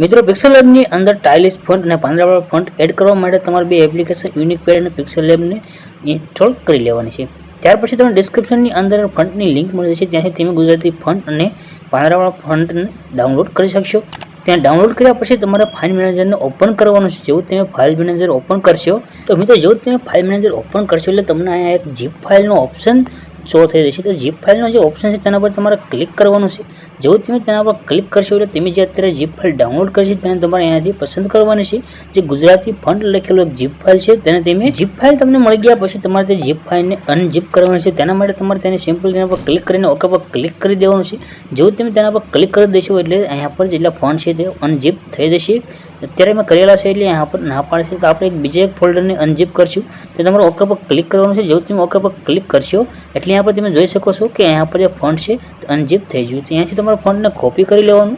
મિત્રો પિક્સેલલેબની અંદર stylish font અને પાંદડાવાળા ફોન્ટ એડ કરવા માટે તમારે બે એપ્લિકેશન યુનિક પેડ અને પિક્સેલલેબને ઇન્સ્ટોલ કરી લેવાની છે. ત્યાર પછી તમને ડિસ્ક્રિપ્શનની અંદર ફોન્ટની લિંક મળી જશે, ત્યાંથી તમે ગુજરાતી ફોન્ટ અને પાંદડાવાળા ફોન્ટને ડાઉનલોડ કરી શકશો. ત્યાં ડાઉનલોડ કર્યા પછી તમારે ફાઇલ મેનેજરને ઓપન કરવાનું છે. જેવું તમે ફાઇલ મેનેજર ઓપન કરશો તો મિત્રો જેવું તમે ફાઇલ મેનેજર ઓપન કરશો એટલે તમને અહીંયા એક ઝીપ ફાઇલનો ઓપ્શન શો થઈ જશે. તો ઝીપ ફાઇલનો જે ઓપ્શન છે તેના પર તમારે ક્લિક કરવાનું છે. જેવું તમે તેના પર ક્લિક કરશો એટલે તમે જે અત્યારે ઝીપ ફાઇલ ડાઉનલોડ કરશો તેને તમારે અહીંયાથી પસંદ કરવાની છે. જે ગુજરાતી ફોન્ટ લખેલો એક ઝીપ ફાઇલ છે તેને તમે ઝીપ ફાઇલ તમને મળી ગયા પછી તમારે તે ઝીપ ફાઇલને અનઝીપ કરવાની છે. તેના માટે તમારે તેને સિમ્પલ તેના પર ક્લિક કરીને ઓકે પર ક્લિક કરી દેવાનું છે. જેવું તમે તેના પર ક્લિક કરી દેશો એટલે અહીંયા પર જેટલા ફોન્ટ છે તે અનઝીપ થઈ જશે. અત્યારે મેં કરેલા છે એટલે અહીંયા પર ના પાડે છે તો આપણે બીજા એક ફોલ્ડરને અનઝીપ કરશું. તે તમારે ઓકે પર ક્લિક કરવાનું છે. જેવું તમે ઓકે પર ક્લિક કરશો એટલે અહીંયા પર તમે જોઈ શકો છો કે અહીંયા પર જે ફોન્ટ છે અનઝીપ થઈ ગયું. ત્યાંથી તમારે ફોન્ટને કોપી કરી લેવાનું.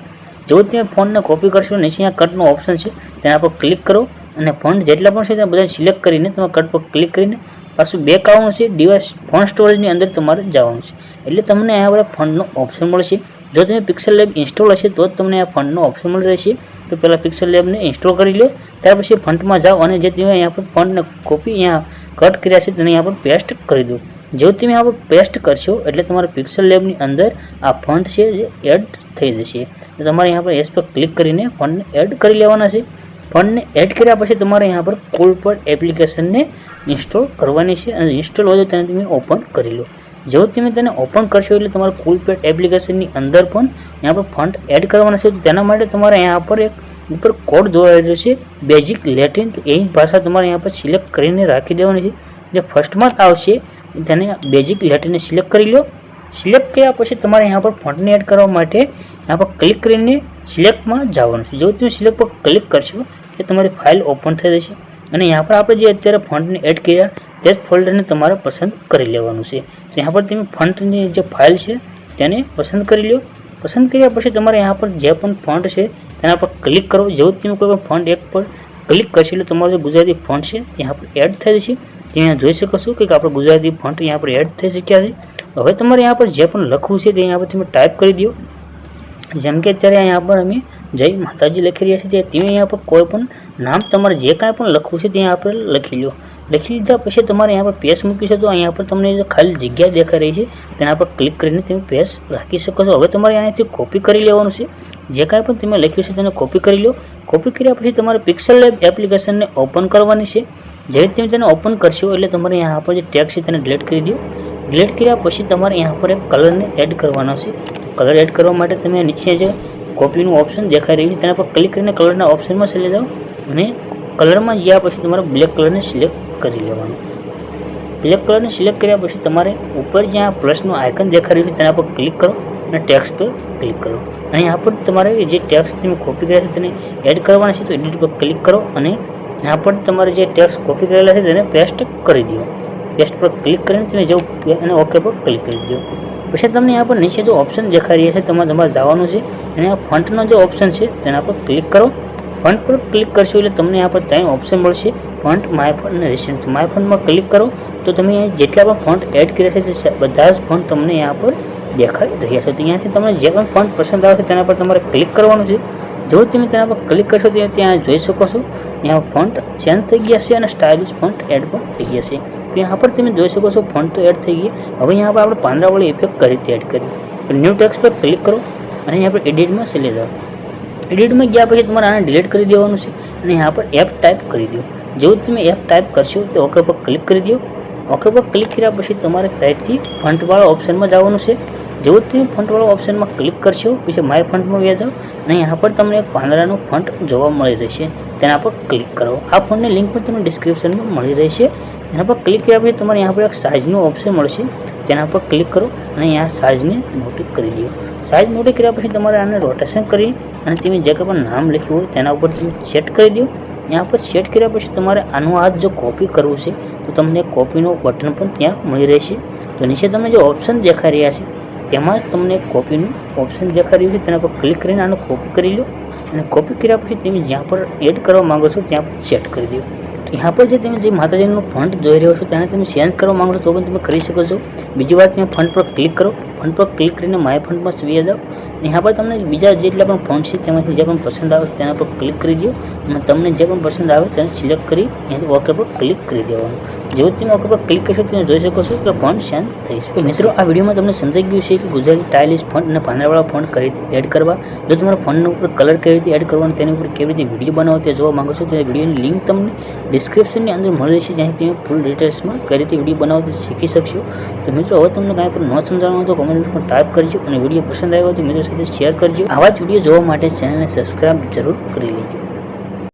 જેવું તમે ફોન્ટને કોપી કરશો નીચે અહીંયા કટનો ઓપ્શન છે તેના પર ક્લિક કરો અને ફોન્ટ જેટલા પણ છે તે બધા સિલેક્ટ કરીને તમે કટ પર ક્લિક કરીને પાછું બેક આવવાનું છે. ડિવાઇસ ફોન્ટ સ્ટોરેજની અંદર તમારે જવાનું છે એટલે તમને અહીંયા પર ફોન્ટનો ઓપ્શન મળશે. જો તમે પિક્સેલલેબ ઇન્સ્ટોલ હશે તો જ તમને આ ફોન્ટનો ઓપ્શન મળી રહેશે. તો પહેલાં પિક્સેલલેબને ઇન્સ્ટોલ કરી લો, ત્યાર પછી ફોન્ટમાં જાઓ અને જે તમે અહીંયા પર ફોન્ટને કોપી અહીંયા કટ કર્યા છે તેને અહીંયા પર પેસ્ટ કરી દો. જેવું તમે અહીંયા પર પેસ્ટ કરશો એટલે તમારા પિક્સેલલેબની અંદર આ ફોન્ટ છે જે એડ થઈ જશે. તો તમારે અહીંયા પર એસ પર ક્લિક કરીને ફોન્ટને એડ કરી લેવાના છે. ફોન્ટને એડ કર્યા પછી તમારે અહીંયા પર કુલ પર એપ્લિકેશનને ઇન્સ્ટોલ કરવાની છે અને ઇન્સ્ટોલ હોય તો તેને તમે ઓપન કરી લો. જેવું તમે તેને ઓપન કરશો એટલે તમારે કુલ પેડ એપ્લિકેશનની અંદર પણ यहाँ पर ફોન્ટ એડ કરવાના છે. તો તેના માટે તમારે यहाँ पर એક ઉપર કોડ જોવા રહ્યો છે બેઝિક લેટિન. તો એ ભાષા તમારે यहाँ પર સિલેક્ટ કરીને રાખી દેવાની છે. જે ફર્સ્ટમાં આવશે તેને બેઝિક લેટિનને સિલેક્ટ કરી લો. સિલેક્ટ કર્યા પછી તમારે यहाँ પર ફોન્ટને એડ કરવા માટે यहाँ પર ક્લિક કરીને સિલેક્ટમાં જવાનું છે. જો તમે સિલેક્ટ પર ક્લિક કરશો એટલે તમારી ફાઇલ ઓપન થઈ જશે અને यहाँ पर આપણે જે અત્યારે ફોન્ટને એડ કર્યા તે જ ફોલ્ડરને તમારે પસંદ કરી લેવાનું છે. તો यहाँ पर તમે ફોન્ટની જે ફાઇલ છે તેને પસંદ કરી લો. પસંદ કર્યા પછી તમારે यहाँ પર જે પણ ફોન્ટ છે તેના પર ક્લિક કરો. જેવું તમે કોઈ પણ ફોન્ટ એક પર ક્લિક કરશો એટલે તમારો જે ગુજરાતી ફોન્ટ છે ત્યાં પર એડ થઈ જશે. ત્યાં જોઈ શકો છો કે આપણે ગુજરાતી ફોન્ટ यहाँ પર એડ થઈ શક્યા છે. હવે તમારે यहाँ પર જે પણ લખવું છે તે यहाँ પર તમે ટાઈપ કરી દો. જેમ કે અત્યારે અહીંયા પર અમે જય માતાજી લખી રહ્યા છીએ તમે અહીંયા પર કોઈ પણ નામ તમારે જે કાંઈ પણ લખવું છે તે यहाँ પર લખી લો. લખી લીધા પછી તમારે यहाँ પર પેસ મૂકી શકો. અહીંયા પર તમને જે ખાલી જગ્યા દેખાઈ રહી છે તેના પર ક્લિક કરીને તમે પેસ રાખી શકો છો. હવે તમારે અહીંયાથી કોપી કરી લેવાનું છે. જે કાંઈ પણ તમે લખ્યું છે તેને કોપી કરી લો. કોપી કર્યા પછી તમારે પિક્સેલલેબ એપ્લિકેશનને ઓપન કરવાની છે. જ્યારે તમે તેને ઓપન કરશો એટલે તમારે यहाँ પર જે ટેક્સ્ટ છે તેને ડિલીટ કરી દો. ડિલીટ કર્યા પછી તમારે यहाँ પર એક કલરને એડ કરવાનો છે. કલર એડ કરવા માટે તમે નીચે જે કોપીનું ઓપ્શન દેખાઈ રહ્યું છે તેના પર ક્લિક કરીને કલરના ઓપ્શનમાં ચલી જાઓ અને કલરમાં ગયા પછી તમારે બ્લેક કલરને સિલેક્ટ કરી લેવાનું. બ્લેક કલરને સિલેક્ટ કર્યા પછી તમારે ઉપર જ્યાં પ્લસનું આઇકન દેખાઈ રહ્યું છે તેના પર ક્લિક કરો અને ટેક્સ્ટ પર ક્લિક કરો. અને यहाँ પર તમારે જે ટેક્સ્ટ તમે કોપી કર્યા છે તેને એડ કરવાના છે. તો એડિટ પર ક્લિક કરો અને यहाँ पर તમારે જે ટેક્સ્ટ કોપી કરેલા છે તેને પેસ્ટ કરી દો. પેસ્ટ પર ક્લિક કરીને તમે જો અને ઓકે પર ક્લિક કરી દો. પછી તમને यहाँ પર નીચે જો ઓપ્શન દેખાઈ રહ્યા છે તમારે જવાનું છે અને આ ફોન્ટનો જે ઓપ્શન છે તેના પર ક્લિક કરો. ફોન્ટ પર ક્લિક કરશો એટલે તમને यहाँ પર 3 ઓપ્શન મળશે ફોન્ટ, માય ફોન્ટ અને રિસેન્ટ. માય ફોન્ટમાં ક્લિક કરો તો તમે જેટલા પણ ફોન્ટ એડ કર્યા છે તે બધા જ ફોન્ટ તમને यहाँ પર દેખાઈ રહ્યા છે. તો અહીંયાથી તમને જે પણ ફોન્ટ પસંદ આવે છે તેના પર તમારે ક્લિક કરવાનું છે. જો તમે તેના પર ક્લિક કરશો તો ત્યાં જોઈ શકો છો यहाँ ફોન્ટ ચેન્જ થઈ ગયા છે અને સ્ટાઇલિશ ફોન્ટ એડ પણ થઈ ગયા છે. તો यहाँ પર તમે જોઈ શકો છો ફોન્ટ તો એડ થઈ ગયા. હવે यहाँ પર આપણે પાંદડાવાળી ઇફેક્ટ કરી રીતે એડ કરી. ન્યૂ ટેક્સ્ટ પર ક્લિક કરો અને यहाँ પર એડિટમાં ચલી જાઓ. એડિટમાં ગયા પછી તમારે આને ડિલીટ કરી દેવાનું છે અને यहाँ પર એફ ટાઈપ કરી દો. જેવું તમે એફ ટાઈપ કરશો તો ઓકે પર ક્લિક કરી દો. ઓકે પર ક્લિક કર્યા પછી તમારે ફરીથી ફોન્ટવાળા ઓપ્શનમાં જવાનું છે. જેવું તમે ફોન્ટવાળા ઓપ્શનમાં ક્લિક કરશો પછી માય ફોન્ટમાં વ્યા જાઓ અને यहाँ પર તમને એક પાંદડાનું ફોન્ટ જોવા મળી રહેશે તેના પર ક્લિક કરો. આ ફોન્ટની લિંક પણ તમને ડિસ્ક્રિપ્શનમાં મળી રહેશે. એના પર ક્લિક કર્યા પછી તમારે यहाँ પર એક સાઇઝનું ઓપ્શન મળશે તેના પર ક્લિક કરો અને यहाँ સાઇઝને મોટી કરી દો. સાઇઝ મોટી કર્યા પછી તમારે આને રોટેશન કરી અને તમે જે કંઈ પણ નામ લખ્યું હોય તેના ઉપર તમે સેટ કરી દો. यहाँ पर સેટ કર્યા પછી તમારે આનું હાથ જો કોપી કરવું છે તો તમને કોપીનું બટન પણ ત્યાં મળી રહેશે. તો નીચે તમને જે ઓપ્શન દેખાઈ રહ્યા છે તેમાં જ તમને કોપીનું ઓપ્શન દેખાઈ રહ્યું છે તેના પર ક્લિક કરીને આને કોપી કરી લો અને કોપી કર્યા પછી તમે જ્યાં પર એડ કરવા માંગો છો ત્યાં પર સેટ કરી દો. તો यहाँ पर તમે જે માતાજીનું ફોન્ટ જોઈ રહ્યો છો તેને તમે ચેન્જ કરવા માંગો છો તો પણ તમે કરી શકો છો. બીજી વાર તમે ફોન્ટ પર ક્લિક કરો ફોન્ટ પર ક્લિક કરીને માય ફોન્ટમાં સ્વીયા જાઓ. यहाँ पर તમને બીજા જેટલા પણ ફોન્ટ છે તેમાંથી જે પણ પસંદ આવે તેના પર ક્લિક કરી દો અને તમને જે પણ પસંદ આવે તેને સિલેક્ટ કરી અહીંથી ઓકે પર ક્લિક કરી દેવાનું. જેવું તમે ઓકે પર ક્લિક કરશો તમે જોઈ શકો છો કે ફોન્ટ ચેન્જ થઈ છે. તો મિત્રો આ વિડીયોમાં તમને સમજાઈ ગયું છે કે ગુજરાતી સ્ટાઇલિશ ફોન્ટ અને પાંદડાવાળા ફોન્ટ કઈ રીતે એડ કરવા. જો તમારા ફોનના ઉપર કલર કેવી રીતે એડ કરવાનો તેની ઉપર કેવી રીતે વિડીયો બનાવો તે જોવા માંગો છો તો એ વિડીયોની લિંક તમને ડિસ્ક્રિપ્શનની અંદર મળી છે જ્યાંથી તમે ફૂલ ડિટેલ્સમાં કઈ રીતે વિડીયો બનાવો તે શીખી શકશો. તો મિત્રો હવે તમને કાંઈ પણ ન સમજાવવાનું હોય તો કોમેન્ટમાં ટાઈપ કરજો અને વિડીયો પસંદ આવ્યો તો મિત્રો સાથે શેર કરજો. આવા જ વિડીયો જોવા માટે ચેનલને સબસ્ક્રાઇબ જરૂર કરી લેજો.